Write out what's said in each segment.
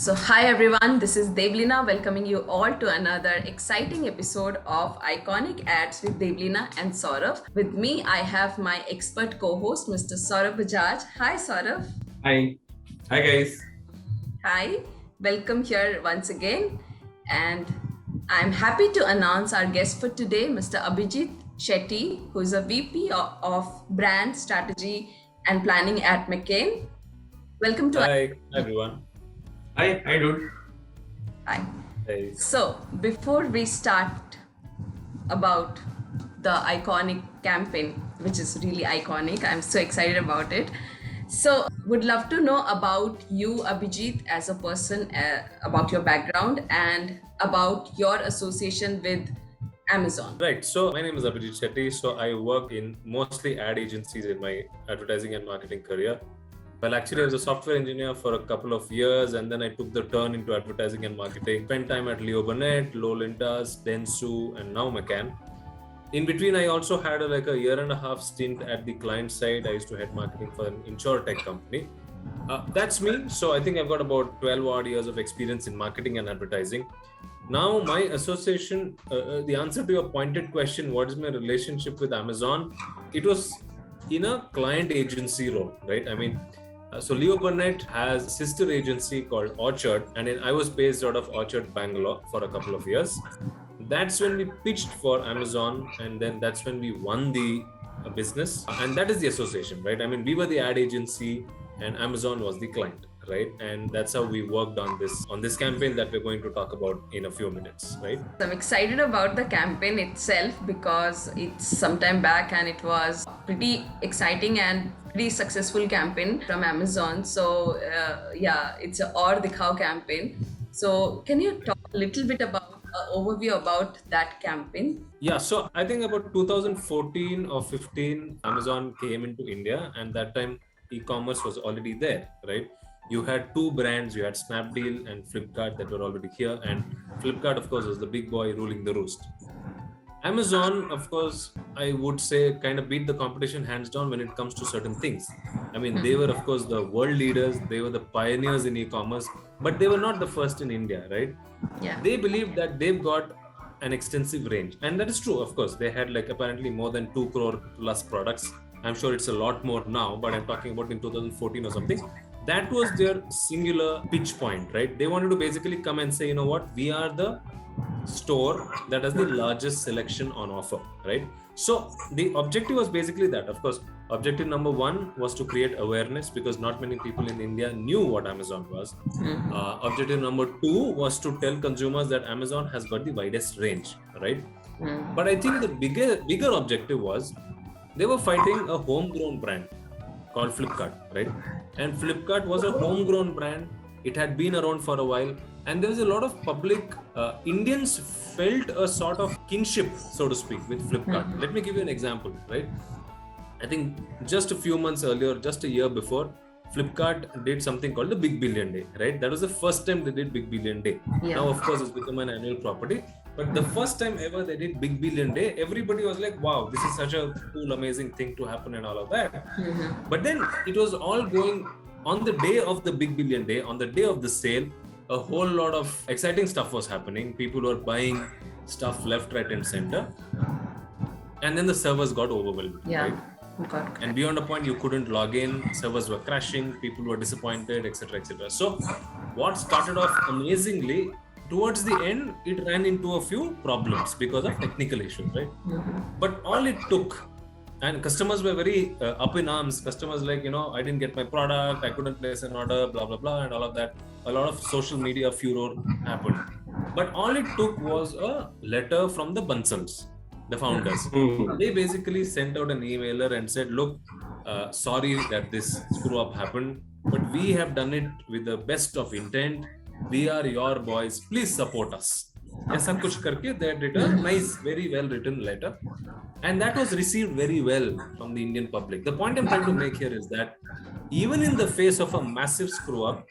So, hi everyone, this is Devleena welcoming you all to another exciting episode of Iconic Ads with Devleena and Saurabh. With me, I have my expert co host, Mr. Saurabh Bajaj. Hi, Saurabh. Hi. Hi guys. Hi, welcome here once again. And I'm happy to announce our guest for today, Mr. Abhijith Shetty, who is a VP of Brand Strategy and Planning at McCann. Welcome to Hi everyone. Hi dude. Hi. Hey. So, before we start about the iconic campaign, which is really iconic, I'm so excited about it. So, would love to know about you, Abhijit, as a person, about your background and about your association with Amazon. Right. So my name is Abhijith Shetty. So I work in mostly ad agencies in my advertising and marketing career. Well, actually, I was a software engineer for a couple of years, and then I took the turn into advertising and marketing. Spent time at Leo Burnett, Lolintas, Dentsu, and now McCann. In between, I also had a year and a half stint at the client side. I used to head marketing for an insurtech company. That's me. So I think I've got about 12 odd years of experience in marketing and advertising. Now, my association, the answer to your pointed question, what is my relationship with Amazon? It was in a client agency role, right? So Leo Burnett has a sister agency called Orchard, and I was based out of Orchard, Bangalore for a couple of years. That's when we pitched for Amazon, and then that's when we won the business. And that is the association, right? We were the ad agency and Amazon was the client, right? And that's how we worked on this campaign that we're going to talk about in a few minutes, right? I'm excited about the campaign itself because it's some time back and it was pretty exciting and pretty successful campaign from Amazon. So it's a or Dikhao campaign. So can you talk a little bit about overview about that campaign? Yeah, so I think about 2014 or 15, Amazon came into India, and that time e-commerce was already there, right? You had two brands, you had Snapdeal and Flipkart that were already here, and Flipkart, of course, was the big boy ruling the roost. Amazon, of course, I would say kind of beat the competition hands down when it comes to certain things. They were, of course, the world leaders, they were the pioneers in e-commerce, but they were not the first in India, right? Yeah. They believe that they've got an extensive range, and that is true. Of course, they had apparently more than 2 crore plus products. I'm sure it's a lot more now, but I'm talking about in 2014 or something. That was their singular pitch point, right? They wanted to basically come and say, you know what, we are the store that has the largest selection on offer, right? So the objective was basically that. Of course, objective number one was to create awareness because not many people in India knew what Amazon was. Objective number two was to tell consumers that Amazon has got the widest range, right? But I think the bigger objective was they were fighting a homegrown brand called Flipkart, right? And Flipkart was a homegrown brand. It had been around for a while, and there was a lot of public Indians felt a sort of kinship, so to speak, with Flipkart. Let me give you an example, right? I think just a few months earlier, just a year before, Flipkart did something called the Big Billion Day, right? That was the first time they did Big Billion Day. Yeah. Now, of course, it's become an annual property. But the first time ever they did Big Billion Day, everybody was like, wow, this is such a cool, amazing thing to happen and all of that. But then it was all going on the day of the Big Billion Day, on the day of the sale, a whole lot of exciting stuff was happening. People were buying stuff left, right, and center. And then the servers got overwhelmed, right? And beyond a point, you couldn't log in, servers were crashing, people were disappointed, etc., etc. So what started off amazingly, towards the end, it ran into a few problems because of technical issues, right? But all it took, and customers were very up in arms. Customers I didn't get my product, I couldn't place an order, blah, blah, blah, and all of that. A lot of social media furor happened. But all it took was a letter from the Bansals, the founders. They basically sent out an emailer and said, look, sorry that this screw up happened, but we have done it with the best of intent. We are your boys, please support us. Aisa kuch karke, they had written a nice, very well written letter, and that was received very well from the Indian public. The point I'm trying to make here is that even in the face of a massive screw up,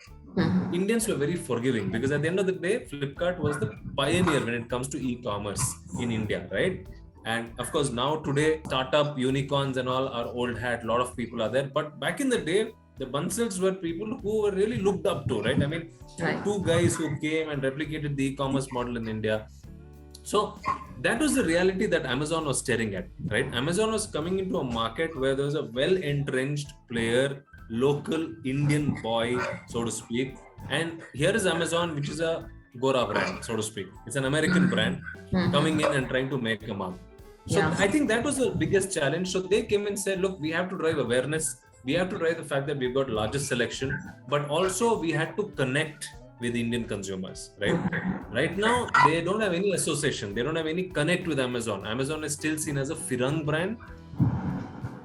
Indians were very forgiving because at the end of the day, Flipkart was the pioneer when it comes to e-commerce in India, right? And of course, now today, startup unicorns and all are old hat. A lot of people are there. But back in the day, the Bansals were people who were really looked up to, right? I mean, two guys who came and replicated the e-commerce model in India. So that was the reality that Amazon was staring at, right? Amazon was coming into a market where there was a well-entrenched player, local Indian boy, so to speak. And here is Amazon, which is a Gora brand, so to speak. It's an American brand coming in and trying to make a mark. So I think that was the biggest challenge. So they came and said, look, we have to drive awareness. We have to drive the fact that we've got largest selection, but also we had to connect with Indian consumers, right? Right now, they don't have any association. They don't have any connect with Amazon. Amazon is still seen as a Firang brand.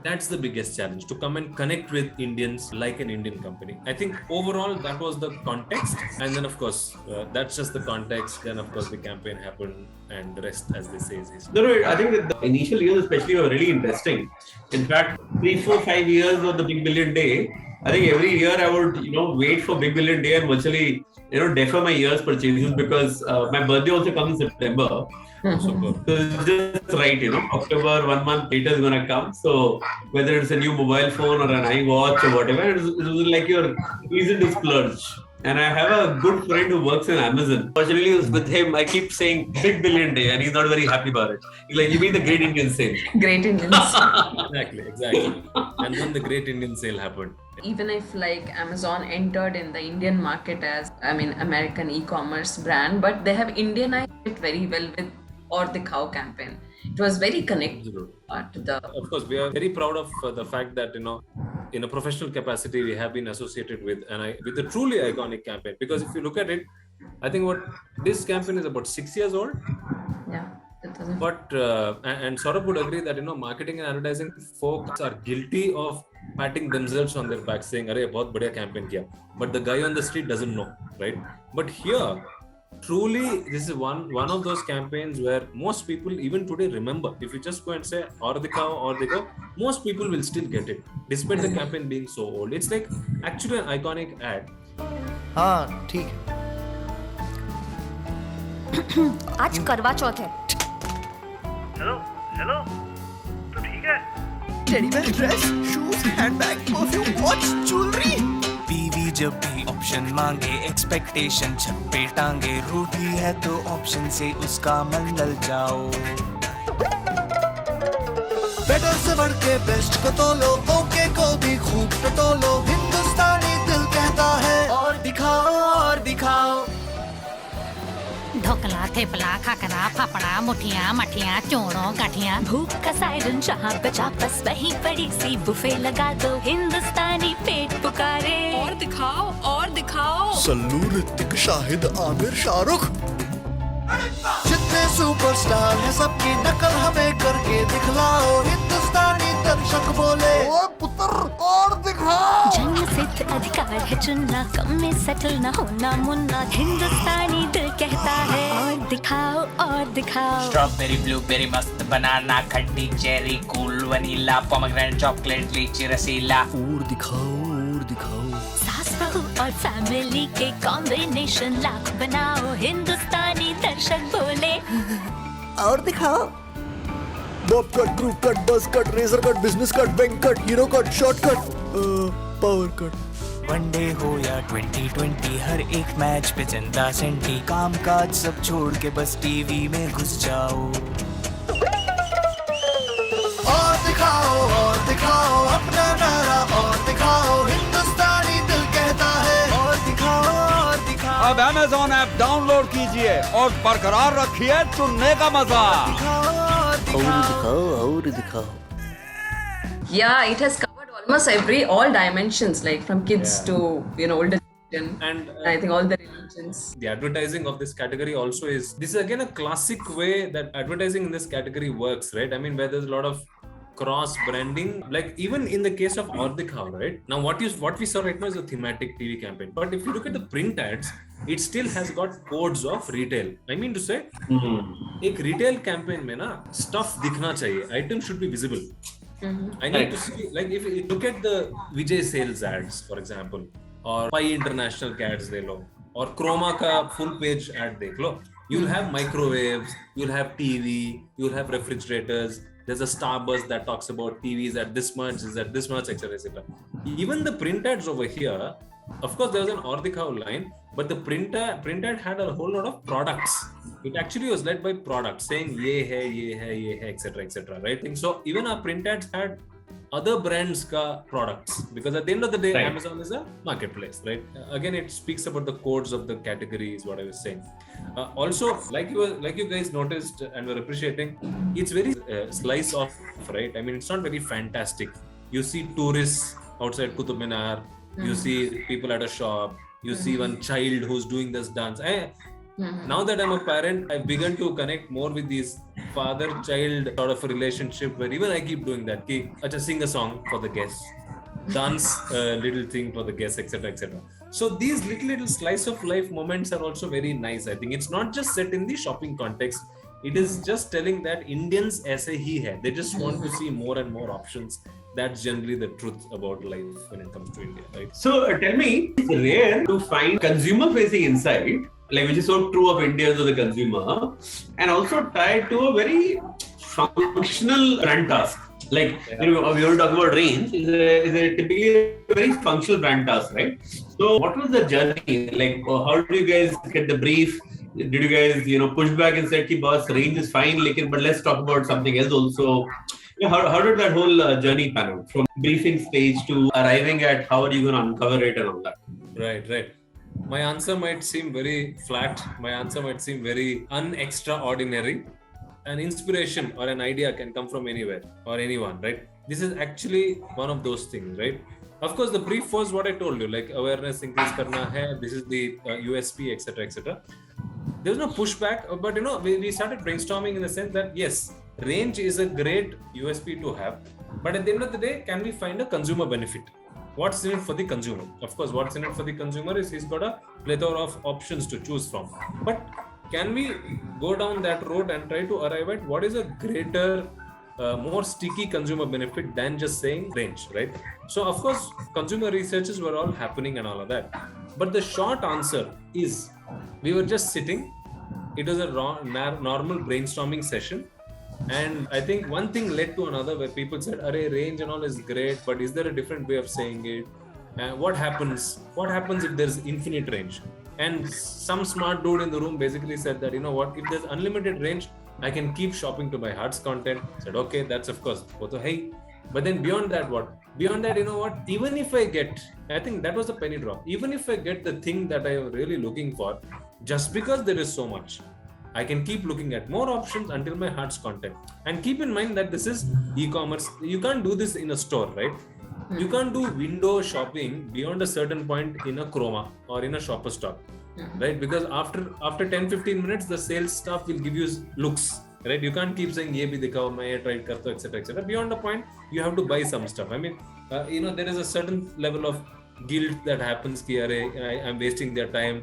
That's the biggest challenge, to come and connect with Indians like an Indian company. I think overall that was the context. And then of course, that's just the context. Then of course the campaign happened and the rest, as they say, is history. No, I think that the initial years especially were really interesting. In fact, 3, 4, 5 years of the Big Billion Day, I think every year I would, wait for Big Billion Day and virtually, defer my year's purchases because my birthday also comes in September. So it's just right, October, 1 month later is going to come. So whether it's a new mobile phone or an iWatch or whatever, it was like your reason to splurge. And I have a good friend who works in Amazon. Fortunately, with him, I keep saying Big Billion Day and he's not very happy about it. He's like, you mean the Great Indian Sale? Great Indian Sale. Exactly. And then the Great Indian Sale happened. Even if like Amazon entered in the Indian market as, American e-commerce brand, but they have Indianized it very well with Dikhao campaign. It was very connected to the... Of course, we are very proud of the fact that, in a professional capacity, we have been associated with a truly iconic campaign. Because if you look at it, I think this campaign is about 6 years old. Yeah. But, and Saurabh would agree that, marketing and advertising folks are guilty of patting themselves on their back saying, "Arey, bahut badhiya campaign kiya." But the guy on the street doesn't know, right? But here, truly, this is one of those campaigns where most people even today remember. If you just go and say Dikhao, most people will still get it, despite the campaign being so old. It's like actually an iconic ad. हाँ ठीक आज करवा चौथ है। Hello तो ठीक है teddy bear dress shoes handbag perfume watch jewellery बीवी जब भी ऑप्शन मांगे एक्सपेक्टेशन छत पे टांगे रूठी है तो ऑप्शन से उसका मन लल जाओ बेटर से बढ़ के बेस्ट को तोलो ओके को भी खूब टटोलो हिंदुस्तानी दिल कहता है और दिखाओ ढोकला थेपला खाकरा फाफड़ा मुठिया मठिया चूड़ों गाठिया भूख का सायरन जहाँ बजा बस वही बड़ी सी बुफे लगा दो हिंदुस्तानी पेट पुकारे और दिखाओ सल्लू ऋतिक शाहिद आमिर शाहरुख जितने सुपरस्टार हैं सबकी नकल हमें करके दिखलाओ हिंदुस्तानी दर्शक बोले ओ पुत्र और दिखाओ जन्म सिद्ध अधिकार है चुनना कम में सेटल न होना मुन्ना हिंदुस्तानी दिल कहता है और दिखाओ स्ट्रॉबेरी ब्लूबेरी मस्त बनाना खट्टी cherry cool vanilla pomegranate chocolate लीची रसीला और दिखाओ सास बहू और फैमिली के कॉम्बिनेशन लाख बनाओ हिंदुस्तानी दर्शक बोले और दिखाओ bob cut group cut bus cut razor cut business cut bank cut hero cut short cut power cut one day हो या 2020 हर एक मैच पे चंदा सेंटी काम काज सब छोड़ के बस टीवी में घुस जाओ और दिखाओ अपना नारा और दिखाओ हिंदुस्तानी दिल कहता है और दिखाओ अब Amazon ऐप डाउनलोड कीजिए और बरकरार रखिए चुनने का मजा और दिखाओ Yeah, it has covered almost all dimensions, like from kids to older generation, And I think all the religions. the advertising of this category also is, this is again a classic way that advertising in this category works, right? I mean, where there's a lot of cross branding, like even in the case of Dikhao, right? Now what we saw right now is a thematic TV campaign, but if you look at the print ads, it still has got codes of retail. I mean to say, एक retail campaign में ना stuff दिखना चाहिए, items should be visible. I need to see, like if you look at the Vijay sales ads, for example, or Pi International के ads ले लो, और Chroma का full page ad देख लो, you'll have microwaves, you'll have TV, you'll have refrigerators. There's a Starburst that talks about TVs at this much, is at this much, etc., etc. Even the print ads over here, of course, there was an Dikhao line, but the print ad had a whole lot of products. It actually was led by products saying ye hai, etc., etc. Right? So even our print ads had other brands ka products, because at the end of the day, right, Amazon is a marketplace, right? Again, it speaks about the codes of the category, is what I was saying. Also, like you guys noticed and were appreciating, it's very slice off, right? I mean, it's not very fantastic. You see tourists outside Qutub Minar, you see people at a shop, you see one child who's doing this dance. Now that I'm a parent, I've begun to connect more with these father-child sort of a relationship, where even I keep doing that. Sing a song for the guests, dance a little thing for the guests, etc., etc. So these little slice of life moments are also very nice. I think it's not just set in the shopping context. It is just telling that Indians aise hi hai. They just want to see more and more options. That's generally the truth about life when it comes to India, right? So tell me, it's rare to find consumer-facing insight, like which is so true of Indians or the consumer, and also tied to a very functional brand task. Like, we were talking about range, is a typically a very functional brand task, right? So what was the journey? Like, how did you guys get the brief? Did you guys, push back and said, "Ki boss, range is fine, but let's talk about something else also"? How did that whole journey pan out, from briefing stage to arriving at how are you going to uncover it and all that? Right. My answer might seem very flat. My answer might seem very unextraordinary. An inspiration or an idea can come from anywhere or anyone, right? This is actually one of those things, right? Of course, the brief was what I told you, like awareness increase karna hai, this is the USP, etc., etc. There was no pushback, but we started brainstorming in the sense that yes, range is a great USP to have, but at the end of the day, can we find a consumer benefit? What's in it for the consumer? Of course, what's in it for the consumer is he's got a plethora of options to choose from. But can we go down that road and try to arrive at what is a greater, more sticky consumer benefit than just saying range, right? So, of course, consumer researches were all happening and all of that. But the short answer is, we were just sitting. It was a normal brainstorming session. And I think one thing led to another, where people said, "Arey, range and all is great, but is there a different way of saying it? What happens if there's infinite range?" And some smart dude in the room basically said that, if there's unlimited range, I can keep shopping to my heart's content. I said, okay, that's of course, hey. But then beyond that, what? Beyond that, even if I get, I think that was the penny drop. Even if I get the thing that I am really looking for, just because there is so much, I can keep looking at more options until my heart's content. And keep in mind that this is e-commerce. You can't do this in a store, right? You can't do window shopping beyond a certain point in a Chroma or in a shopper stop, right? Because after 10-15 minutes, the sales staff will give you looks, right? You can't keep saying, "Ye bhi dikhao, main try karta," etc., etc. Beyond a point, you have to buy some stuff. I mean, there is a certain level of guilt that happens. I'm wasting their time.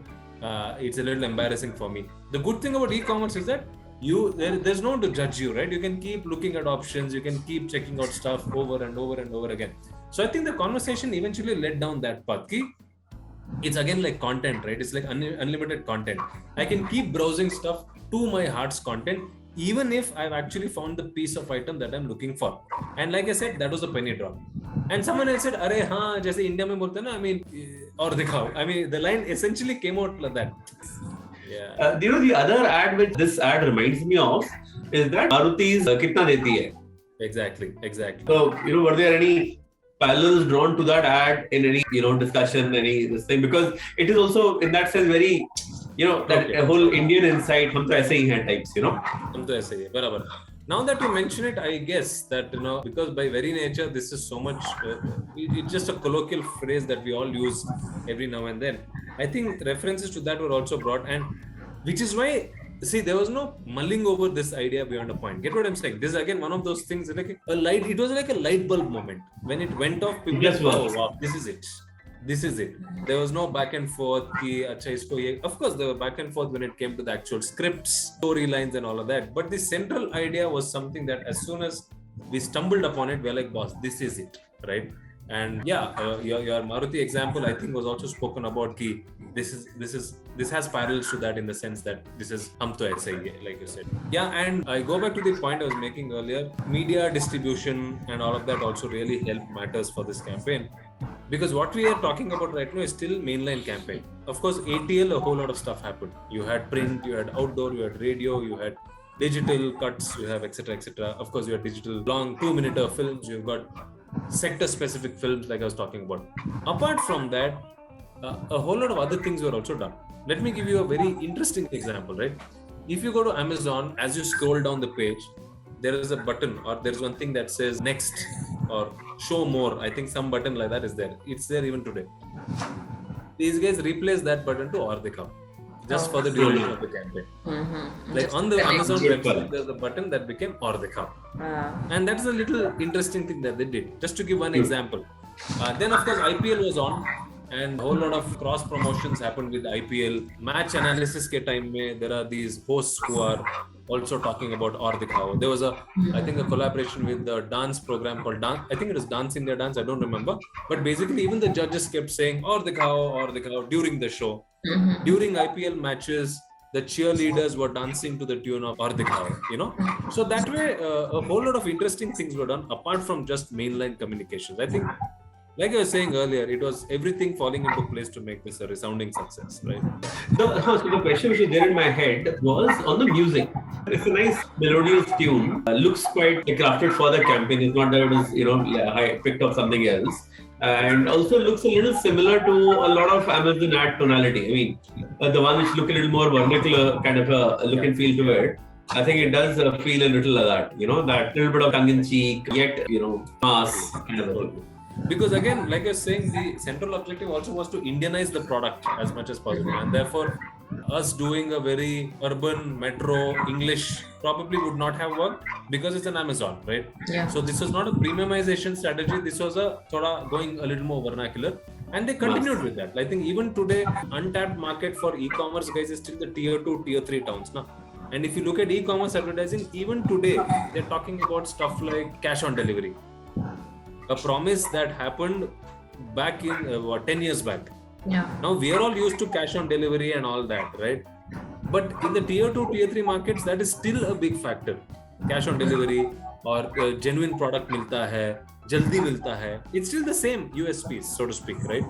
It's a little embarrassing for me. The good thing about e-commerce is that there's no one to judge you, right? You can keep looking at options, you can keep checking out stuff over and over and over again. So I think the conversation eventually led down that path. It's again like content, right? It's like unlimited content. I can keep browsing stuff to my heart's content, even if I've actually found the piece of item that I'm looking for. And like I said, that was a penny drop. And someone else said, "Arey, haan, jaise India mein bolte na, I mean, aur dikhao." I mean, the line essentially came out like that. Yeah. The other ad which this ad reminds me of is that Maruti's kitna deti hai. Exactly. So, were there any parallels drawn to that ad in any, discussion, this thing? Because it is also, in that sense, very, that a whole Indian insight, hum to aise hi hai types, Hum to aise hi hai, barabar. Now that you mention it, I guess that, because by very nature, this is so much, it's just a colloquial phrase that we all use every now and then. I think references to that were also brought, and which is why, see, there was no mulling over this idea beyond a point. Get what I'm saying? This is again one of those things, like it was like a light bulb moment. When it went off, people said, "Oh, wow, this is it. There was no back and forth. Of course, there were back and forth when it came to the actual scripts, storylines and all of that. But the central idea was something that as soon as we stumbled upon it, we're like, "Boss, this is it," right? And your Maruti example, I think, was also spoken about. Ki this has parallels to that in the sense that this is hum to aise hi hai, like you said. Yeah, and I go back to the point I was making earlier. Media distribution and all of that also really help matters for this campaign, because what we are talking about right now is still mainline campaign. Of course, ATL, a whole lot of stuff happened. You had print, you had outdoor, you had radio, you had digital cuts, you have etc. etc. Of course, you have digital long 2-minute films. You've got sector-specific films, like I was talking about. Apart from that, a whole lot of other things were also done. Let me give you a very interesting example, right? If you go to Amazon, as you scroll down the page, there is a button, or there is one thing that says next or show more. I think some button like that is there. It's there even today. These guys replace that button to Aur Dikhao, just for the duration of the campaign. Like just on the Amazon website, there's a button that became Aur Dikhao. And that's a little interesting thing that they did. Just to give one example. Then of course IPL was on, and a whole lot of cross promotions happened with IPL. Match analysis ke time mein, there are these hosts who are also talking about Aur Dikhao. There was I think a collaboration with the dance program called I think it was Dance India Dance, I don't remember. But basically even the judges kept saying Aur Dikhao during the show. During IPL matches, the cheerleaders were dancing to the tune of Aur Dikhao, you know. So that way, a whole lot of interesting things were done apart from just mainline communications. I think, like I was saying earlier, it was everything falling into place to make this a resounding success, right? So the question which is there in my head was on the music. It's a nice melodious tune. Looks quite crafted for the campaign. It's not that it was, I picked up something else. And also looks a little similar to a lot of Amazon ad tonality. I mean, the one which look a little more vernacular kind of a look and feel to it. I think it does feel a little like that, that little bit of tongue-in-cheek, yet, mass kind of a thing. Because again, like I was saying, the central objective also was to Indianize the product as much as possible. And therefore, us doing a very urban, metro, English probably would not have worked because it's an Amazon, right? Yeah. So this was not a premiumization strategy. This was going a little more vernacular. And they continued with that. I think even today, untapped market for e-commerce guys is still the tier 2, tier 3 towns. Na? And if you look at e-commerce advertising, even today, they're talking about stuff like cash on delivery. A promise that happened back in 10 years back. Yeah. Now we are all used to cash on delivery and all that, right? But in the tier 2, tier 3 markets, that is still a big factor. Cash on delivery or genuine product milta hai, jaldi milta hai. It's still the same USPs, so to speak, right?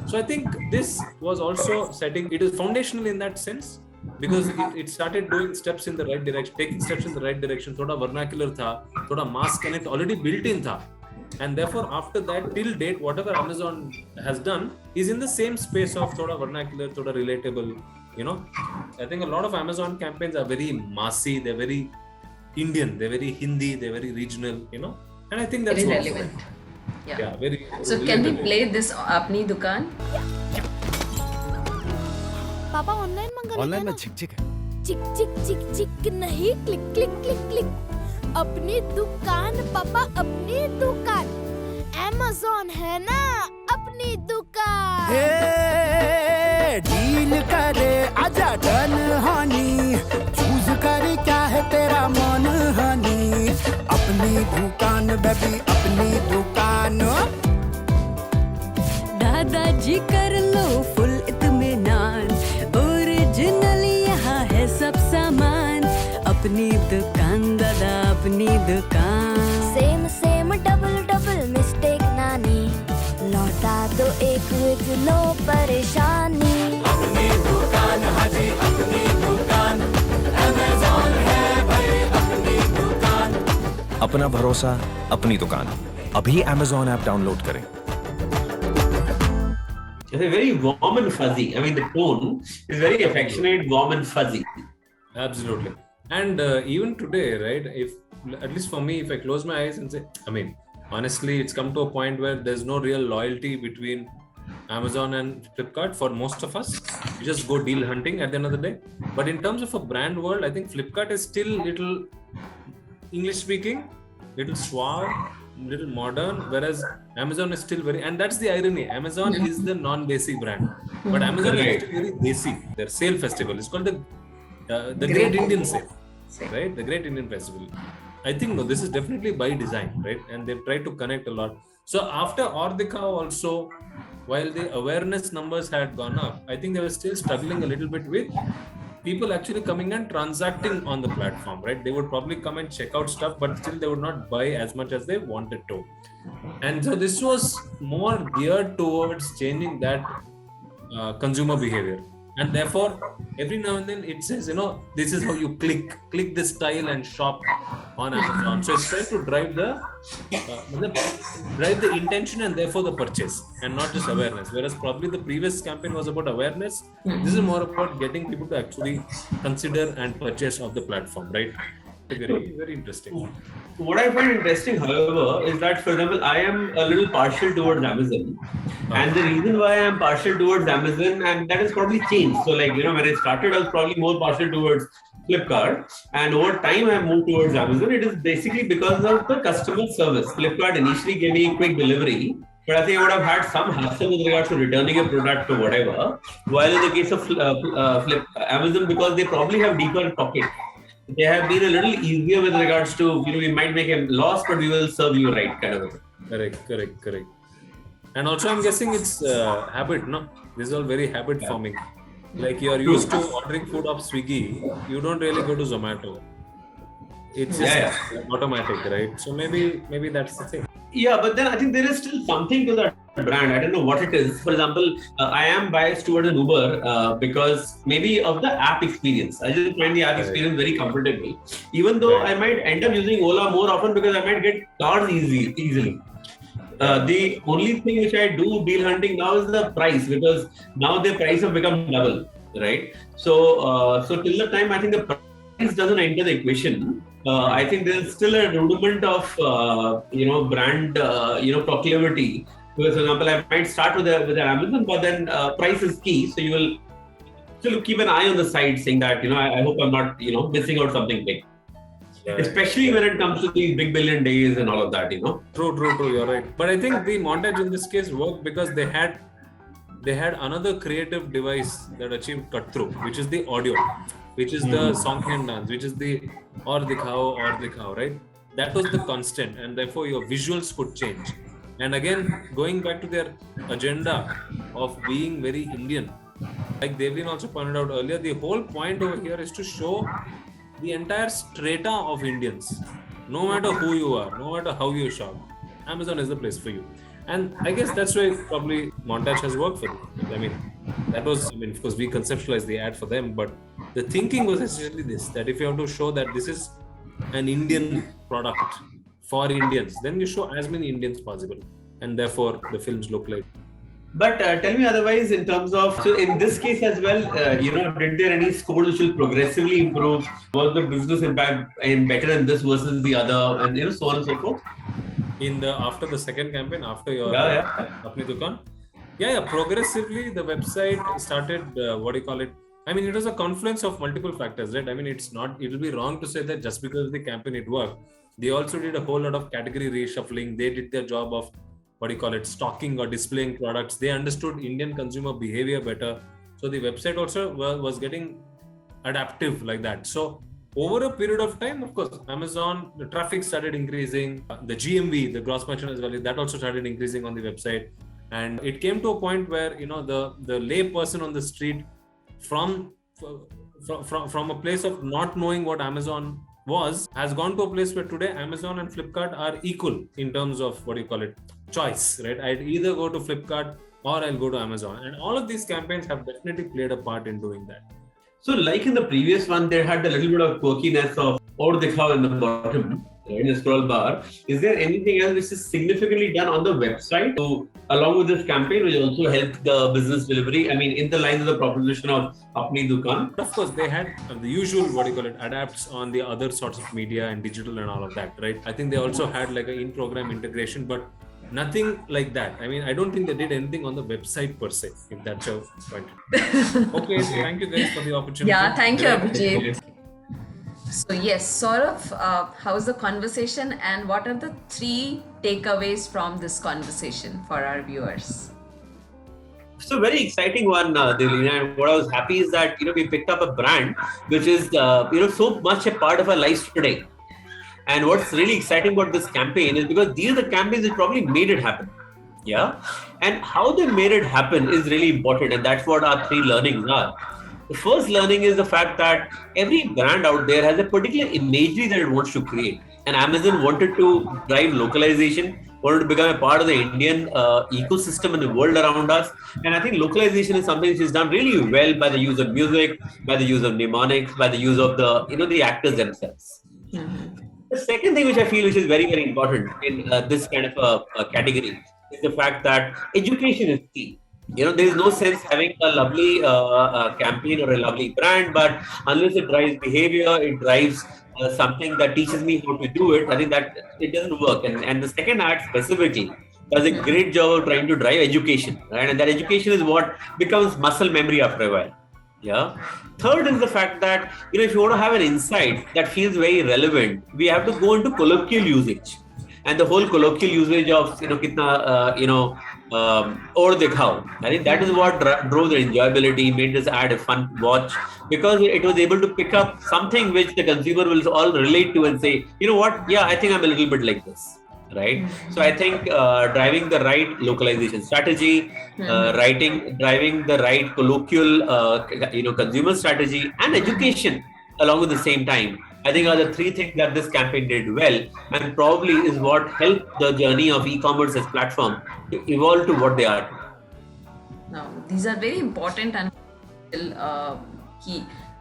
So I think this was also it is foundational in that sense, because it started doing steps in the right direction, taking steps in the right direction. Thoda vernacular tha, thoda mass connect already built in tha. And therefore, after that, till date, whatever Amazon has done is in the same space of thoda vernacular, thoda relatable, I think a lot of Amazon campaigns are very massy, they're very Indian, they're very Hindi, they're very regional, and I think that's very relevant. Yeah, very So can we play this Apni Dukaan? पापा online मंगा लेते हैं online में चिक चिक नहीं click click click click अपनी दुकान पापा अपनी दुकान Amazon है ना अपनी दुकान डील करे आजा डन हानी चूज कर क्या है तेरा मन हानी अपनी दुकान बेबी अपनी दुकान दादाजी कर लो फुल इत्मीनान ओरिजिनल यहाँ है सब सामान अपनी दुकान दादा अपनी दुकान सेम डबल मिस्टेक नानी लौटा दो एक विद नो परेशानी अपनी दुकान हाजी अपनी दुकान Amazon है भाई अपनी दुकान अपना भरोसा अपनी दुकान अभी Amazon ऐप डाउनलोड करें It's a very warm and fuzzy. I mean, the tone is very affectionate, warm and fuzzy. Absolutely. And even today, right, if at least for me, if I close my eyes and say, honestly, it's come to a point where there's no real loyalty between Amazon and Flipkart for most of us. You just go deal hunting at the end of the day. But in terms of a brand world, I think Flipkart is still little English speaking, little suave, little modern, whereas Amazon is still very, and that's the irony. Amazon is the non-desi brand, but Amazon is still very desi. Their sale festival is called the Great Indian Sale, right? The Great Indian Festival. I think this is definitely by design, right? And they've tried to connect a lot. So after Aur Dikhao also, while the awareness numbers had gone up, I think they were still struggling a little bit with people actually coming and transacting on the platform, right? They would probably come and check out stuff, but still they would not buy as much as they wanted to. And so this was more geared towards changing that consumer behavior. And therefore, every now and then it says, this is how you click this tile and shop on Amazon. So it's trying to drive the intention and therefore the purchase, and not just awareness. Whereas probably the previous campaign was about awareness. This is more about getting people to actually consider and purchase of the platform, right? Very, very interesting. What I find interesting, however, is that, for example, I am a little partial towards Amazon. And the reason why I am partial towards Amazon, and that has probably changed. So, when I started, I was probably more partial towards Flipkart. And over time, I have moved towards Amazon. It is basically because of the customer service. Flipkart initially gave me quick delivery, but I think I would have had some hassle with regards to returning a product or whatever. While in the case of Amazon, because they probably have deeper pocket, they have been a little easier with regards to, we might make a loss, but we will serve you right, kind of a thing. Correct. And also, I'm guessing it's habit, no? This is all very habit forming. Like you are used to ordering food off Swiggy, you don't really go to Zomato. It's just automatic, right? So maybe that's the thing. Yeah, but then I think there is still something to that brand. I don't know what it is. For example, I am biased towards an Uber because maybe of the app experience. I just find the app experience very comfortable. Even though I might end up using Ola more often because I might get cars easily. The only thing which I do deal hunting now is the price, because now the price have become double, right? So till the time I think the price doesn't enter the equation, I think there's still a rudiment of brand proclivity. Because, for example, I might start with Amazon, but then price is key. So you will still keep an eye on the side, saying that I hope I'm not missing out something big. Especially when it comes to these big billion days and all of that, True, you're right. But I think the montage in this case worked because they had another creative device that achieved cut through, which is the audio, which is the song and dance, which is the Aur Dikhao, right? That was the constant, and therefore your visuals could change. And again, going back to their agenda of being very Indian, like Devleena also pointed out earlier, the whole point over here is to show the entire strata of Indians. No matter who you are, no matter how you shop, Amazon is the place for you. And I guess that's why probably montage has worked for them. Of course, we conceptualized the ad for them, but the thinking was essentially this, that if you have to show that this is an Indian product for Indians, then you show as many Indians possible. And therefore, the films look like. But tell me otherwise, in terms of, so in this case as well, did there any scores which will progressively improve? Was the business impact better in this versus the other, and so on and so forth? After the second campaign, after your Apni Dukaan? Progressively the website started, it was a confluence of multiple factors, right? It will be wrong to say that just because of the campaign it worked. They also did a whole lot of category reshuffling. They did their job of stocking or displaying products. They understood Indian consumer behavior better. So the website also was getting adaptive like that. So over a period of time, of course, Amazon, the traffic started increasing, the GMV, the gross merchandise value, that also started increasing on the website. And it came to a point where, the lay person on the street from a place of not knowing what Amazon has gone to a place where today Amazon and Flipkart are equal in terms of choice, right? I'd either go to Flipkart or I'll go to Amazon. And all of these campaigns have definitely played a part in doing that. So like in the previous one, they had a little bit of quirkiness of Aur Dikhao in the bottom, in the scroll bar. Is there anything else which is significantly done on the website to, along with this campaign, which also helped the business delivery? In the lines of the proposition of Apni Dukaan? Of course, they had the usual, adapts on the other sorts of media and digital and all of that, right? I think they also had like an in-program integration, but nothing like that. I don't think they did anything on the website per se, if that's your point. Okay, thank you guys for the opportunity. Yeah, thank you, Abhijith. So yes, Saurabh, how's the conversation and what are the 3 takeaways from this conversation for our viewers? So very exciting one, Devleena. And what I was happy is that, we picked up a brand which is, so much a part of our lives today. And what's really exciting about this campaign is because these are the campaigns that probably made it happen. Yeah. And how they made it happen is really important. And that's what our 3 learnings are. The first learning is the fact that every brand out there has a particular imagery that it wants to create. And Amazon wanted to drive localization, wanted to become a part of the Indian ecosystem and the world around us. And I think localization is something which is done really well by the use of music, by the use of mnemonics, by the use of the actors themselves. The second thing which I feel which is very, very important in this kind of a category is the fact that education is key. There is no sense having a lovely campaign or a lovely brand, but unless it drives behavior, it drives something that teaches me how to do it, I think that it doesn't work. And the second ad specifically does a great job of trying to drive education, right? And that education is what becomes muscle memory after a while. Yeah. Third is the fact that, if you want to have an insight that feels very relevant, we have to go into colloquial usage. And the whole colloquial usage of, or Dikhao. I think that is what drove the enjoyability, made this ad a fun watch, because it was able to pick up something which the consumer will all relate to and say, you know what, yeah, I think I'm a little bit like this, right? So I think driving the right localization strategy, driving the right colloquial, consumer strategy and education along with the same time, I think are the 3 things that this campaign did well, and probably is what helped the journey of e-commerce as platform to evolve to what they are. Now, these are very important and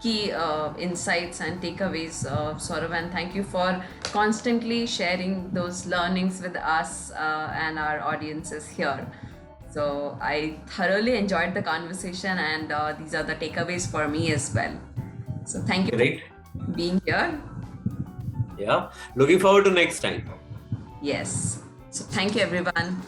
key insights and takeaways, Saurabh, and thank you for constantly sharing those learnings with us and our audiences here. So I thoroughly enjoyed the conversation, and these are the takeaways for me as well. So thank you. Great. For being here. Yeah, looking forward to next time. Yes. So thank you, everyone.